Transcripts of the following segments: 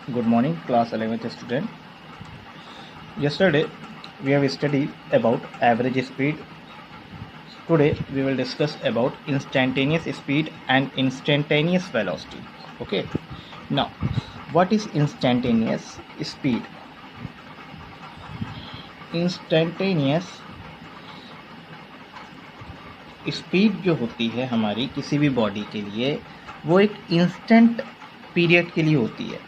Good morning, class 11th student. Yesterday we have studied about average speed. Today we will discuss about instantaneous speed and instantaneous velocity. Okay. Now, what is instantaneous speed? Instantaneous speed जो होती है हमारी किसी भी body के लिए, वो एक इंस्टेंट पीरियड के लिए होती है।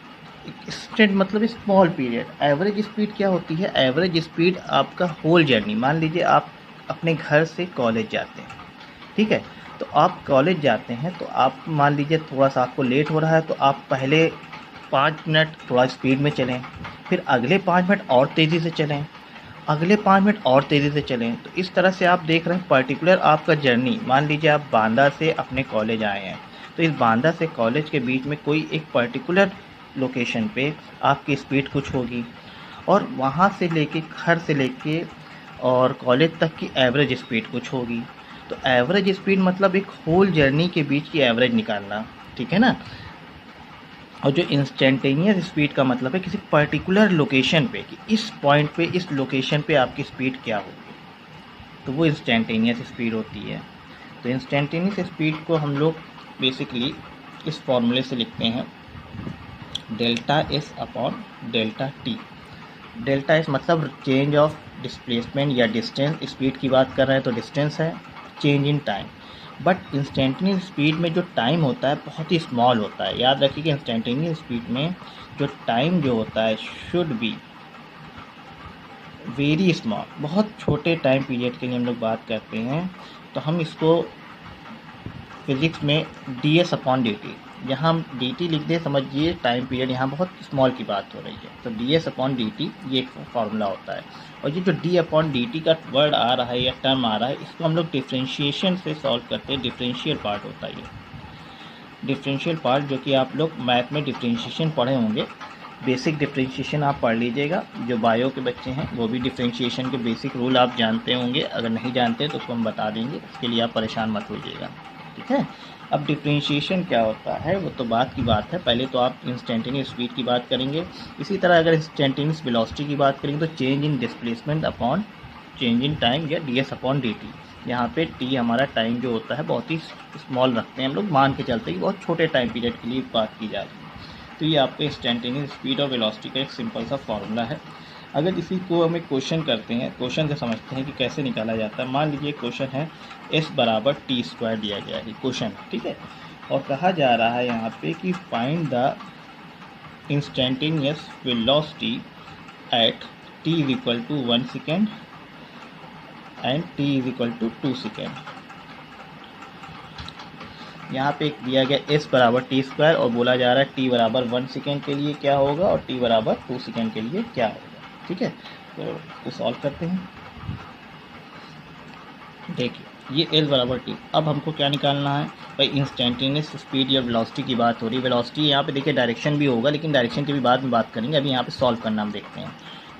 इंस्टेंट मतलब स्मॉल पीरियड। एवरेज स्पीड क्या होती है? एवरेज स्पीड आपका होल जर्नी, मान लीजिए आप अपने घर से कॉलेज जाते हैं, ठीक है, तो आप कॉलेज जाते हैं तो आप मान लीजिए थोड़ा सा आपको लेट हो रहा है, तो आप पहले 5 मिनट थोड़ा स्पीड में चलें, फिर अगले 5 मिनट और तेज़ी से चलें, अगले 5 मिनट और तेज़ी से चलें। तो इस तरह से आप देख रहे हैं पर्टिकुलर आपका जर्नी। मान लीजिए आप बांदा से अपने कॉलेज आए हैं, तो इस बांदा से कॉलेज के बीच में कोई एक पर्टिकुलर लोकेशन पे आपकी स्पीड कुछ होगी, और वहाँ से लेके घर से लेके और कॉलेज तक की एवरेज स्पीड कुछ होगी। तो एवरेज स्पीड मतलब एक होल जर्नी के बीच की एवरेज निकालना, ठीक है ना। और जो इंस्टेंटेनियस स्पीड का मतलब है किसी पर्टिकुलर लोकेशन पे, कि इस पॉइंट पे, इस लोकेशन पे आपकी स्पीड क्या होगी, तो वो इंस्टेंटेनियस स्पीड होती है। तो इंस्टेंटेनियस स्पीड को हम लोग बेसिकली इस फॉर्मूले से लिखते हैं, delta S upon delta T. Delta S मतलब चेंज ऑफ डिस्प्लेसमेंट या डिस्टेंस, स्पीड की बात कर रहे हैं तो डिस्टेंस है, change in time. But instantaneous speed में जो टाइम होता है बहुत ही स्मॉल होता है। याद रखिए कि इंस्टेंटेनियस स्पीड में जो टाइम जो होता है शुड बी वेरी स्मॉल, बहुत छोटे टाइम पीरियड के लिए हम लोग बात करते हैं। तो हम इसको फिजिक्स में D S upon D T, यहाँ हम डी टी लिख दें, समझिए टाइम पीरियड यहाँ बहुत स्मॉल की बात हो रही है, तो D S upon D T ये एक फार्मूला होता है। और ये जो डी अपॉन डी टी का वर्ड आ रहा है या टर्म आ रहा है, इसको हम लोग डिफ्रेंशिएशन से सॉल्व करते हैं। डिफरेंशियल पार्ट होता है ये, डिफरेंशियल पार्ट, जो कि आप लोग मैथ में डिफ्रेंशिएशन पढ़े होंगे। बेसिक डिफ्रेंशिएशन आप पढ़ लीजिएगा। जो बायो के बच्चे हैं वो भी डिफ्रेंशिएशन के बेसिक रूल आप जानते होंगे, अगर नहीं जानते तो उसको हम बता देंगे, इसके लिए आप परेशान मत होइएगा, ठीक है। अब डिफ्रेंशिएशन क्या होता है वो तो बात की बात है, पहले तो आप इंस्टेंटेनियस स्पीड की बात करेंगे। इसी तरह अगर इंस्टेंटेनियस वेलोसिटी की बात करेंगे तो change in displacement upon change in time या D S upon D T. यहाँ पे टी हमारा टाइम जो होता है बहुत ही स्मॉल रखते हैं हम लोग, मान के चलते हैं कि बहुत छोटे टाइम पीरियड के लिए बात की जा रही है। तो ये आपका इंस्टेंटेनियस स्पीड और वेलोसिटी का एक सिंपल सा फॉर्मूला है। अगर इसी को हम एक क्वेश्चन करते हैं, क्वेश्चन से समझते हैं कि कैसे निकाला जाता है। मान लीजिए क्वेश्चन है s बराबर टी स्क्वायर दिया गया है, क्वेश्चन, ठीक है, और कहा जा रहा है यहाँ पे कि find the instantaneous velocity at t is equal to 1 second and t is equal to 2 second. यहाँ पे दिया गया s बराबर टी स्क्वायर और बोला जा रहा है t बराबर 1 सेकेंड के लिए क्या होगा और t बराबर 2 सेकेंड के लिए क्या होगा, ठीक है। तो सॉल्व करते हैं। देखिए ये s बराबर t, अब हमको क्या निकालना है भाई, इंस्टेंटेनियस स्पीड या वेलोसिटी की बात हो रही है। वेलोसिटी यहाँ पे देखिए डायरेक्शन भी होगा, लेकिन डायरेक्शन की भी बाद में बात करेंगे, अभी यहाँ पे सॉल्व करना हम देखते हैं।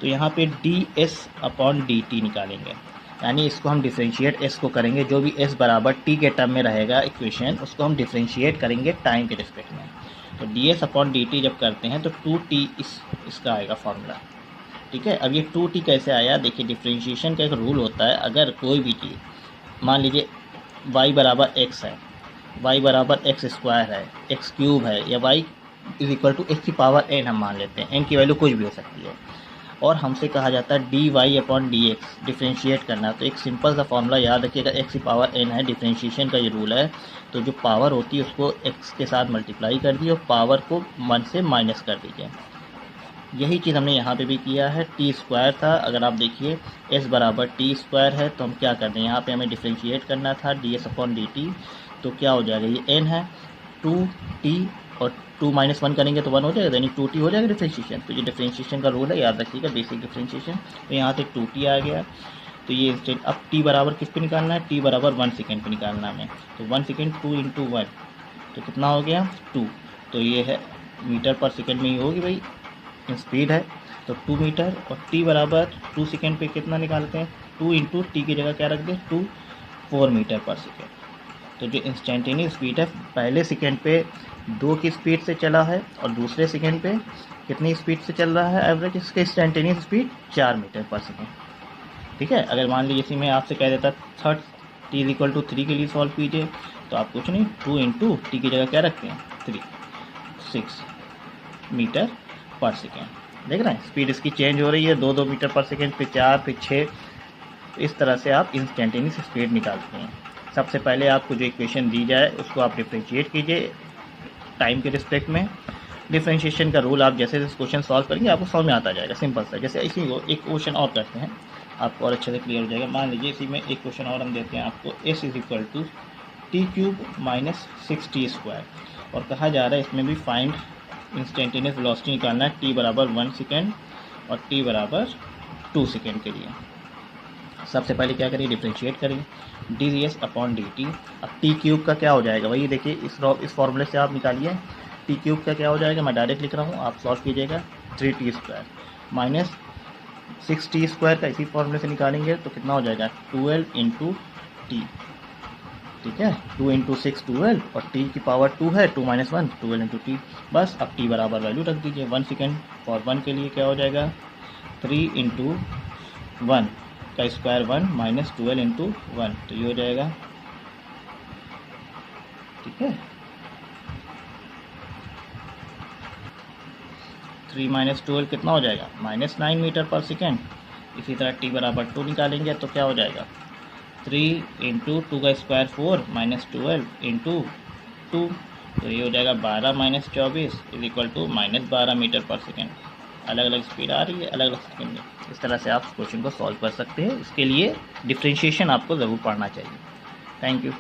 तो यहाँ पे D S upon D T निकालेंगे, यानी इसको हम डिफ्रेंशिएट s को करेंगे, जो भी s बराबर t के टर्म में रहेगा इक्वेशन, उसको हम डिफ्रेंशिएट करेंगे टाइम के रिस्पेक्ट में। तो D S upon D T जब करते हैं तो 2t इसका आएगा फॉर्मूला, ठीक है। अब ये 2t कैसे आया, देखिए डिफ्रेंशिएशन का एक रूल होता है। अगर कोई भी चीज़ मान लीजिए y बराबर x है, y बराबर एक्स स्क्वायर है, एक्स क्यूब है, या y is equal to x की पावर n हम मान लेते हैं, n की वैल्यू कुछ भी हो सकती है, और हमसे कहा जाता है d y upon d x differentiate करना। तो एक सिंपल सा फॉर्मूला याद रखिएगा, एक्स की पावर n है, डिफ्रेंशिएशन का ये रूल है। तो जो पावर होती है उसको x के साथ मल्टीप्लाई कर दिए और पावर को 1 से माइनस कर दीजिए। यही चीज़ हमने यहाँ पे भी किया है। टी स्क्वायर था, अगर आप देखिए s बराबर टी स्क्वायर है, तो हम क्या कर दें, यहाँ पे हमें डिफ्रेंशिएट करना था D S upon D T, तो क्या हो जाएगा, ये n है 2t और 2 माइनस 1 करेंगे तो 1 हो जाएगा, यानी 2t हो जाएगा डिफ्रेंशिएशन। तो ये डिफ्रेंशिएशन का रूल है, याद रखिएगा, बेसिक डिफ्रेंशिएशन। तो यहाँ से 2t आ गया। तो ये इंस्टेंट, अब t बराबर किस पे निकालना है, t बराबर 1 सेकेंड पे निकालना है हमें। तो 1 सेकेंड 2 इंटू 1 तो कितना हो गया 2। तो ये है मीटर पर सेकेंड में ही होगी भाई स्पीड है, तो 2 मीटर। और t बराबर 2 सेकेंड पे कितना निकालते हैं, 2 इंटू टी की जगह क्या रख दें 2, 4 मीटर पर सेकेंड। तो जो इंस्टेंटेनियस स्पीड है पहले सेकेंड पे 2 की स्पीड से चला है और दूसरे सेकेंड पे कितनी स्पीड से चल रहा है एवरेज इसके इंस्टेंटेनियस स्पीड 4 मीटर पर सेकेंड। ठीक है, अगर मान लीजिए इसी में आपसे कह देता थर्ड t इक्वल टू 3 के लिए सॉल्व कीजिए, तो आप कुछ नहीं 2 इंटू टी की जगह क्या रखते हैं 3, 6 मीटर पर सेकेंड। देख रहे हैं स्पीड इसकी चेंज हो रही है, 2 मीटर पर सेकेंड, फिर 4, फिर 6। इस तरह से आप इंस्टेंटेनियस स्पीड निकालते हैं। सबसे पहले आपको जो इक्वेशन दी जाए उसको आप डिफ्रेंशिएट कीजिए टाइम के रिस्पेक्ट में। डिफ्रेंशिएशन का रूल आप जैसे जैसे क्वेश्चन सॉल्व करेंगे आपको समझ में आता जाएगा, सिंपल सा। जैसे इसी को एक क्वेश्चन और करते हैं, आपको और अच्छे से क्लियर हो जाएगा। मान लीजिए इसी में एक क्वेश्चन और हम देते हैं आपको, s is equal to t cube minus 6t square, और कहा जा रहा है इसमें भी फाइंड इंस्टेंटेनियस वेलोसिटी निकालना है t बराबर 1 सेकेंड और t बराबर 2 सेकेंड के लिए। सबसे पहले क्या करिए, डिफ्रेंशिएट करिए D S upon D T. अब टी क्यूब का क्या हो जाएगा, वही देखिए इस फॉर्मूले से आप निकालिए। टी क्यूब का क्या हो जाएगा, मैं डायरेक्ट लिख रहा हूँ, आप सॉल्व कीजिएगा। 3t square minus 6t square का इसी फॉर्मूले से निकालेंगे तो कितना हो जाएगा 12 इंटू टी। ठीक है, 2 इंटू 6 12 और t की पावर 2 है, 2 माइनस 1 12 इंटू टी। बस अब t बराबर वैल्यू रख दीजिए 1 सेकेंड। फॉर 1 के लिए क्या हो जाएगा 3 इंटू 1 का स्क्वायर 1 माइनस 12 इंटू 1, तो ये हो जाएगा। ठीक है, 3 माइनस 12 कितना हो जाएगा -9 मीटर पर सेकेंड। इसी तरह t बराबर 2 निकालेंगे तो क्या हो जाएगा 3 इंटू 2 का स्क्वायर 4 माइनस 12 इंटू 2, तो ये हो जाएगा 12 minus 24 is equal to -12 meter पर सेकेंड। अलग अलग स्पीड आ रही है, अलग अलग सेकेंड में। इस तरह से आप क्वेश्चन को सॉल्व कर सकते हैं। इसके लिए डिफ्रेंशिएशन आपको ज़रूर पढ़ना चाहिए। Thank you.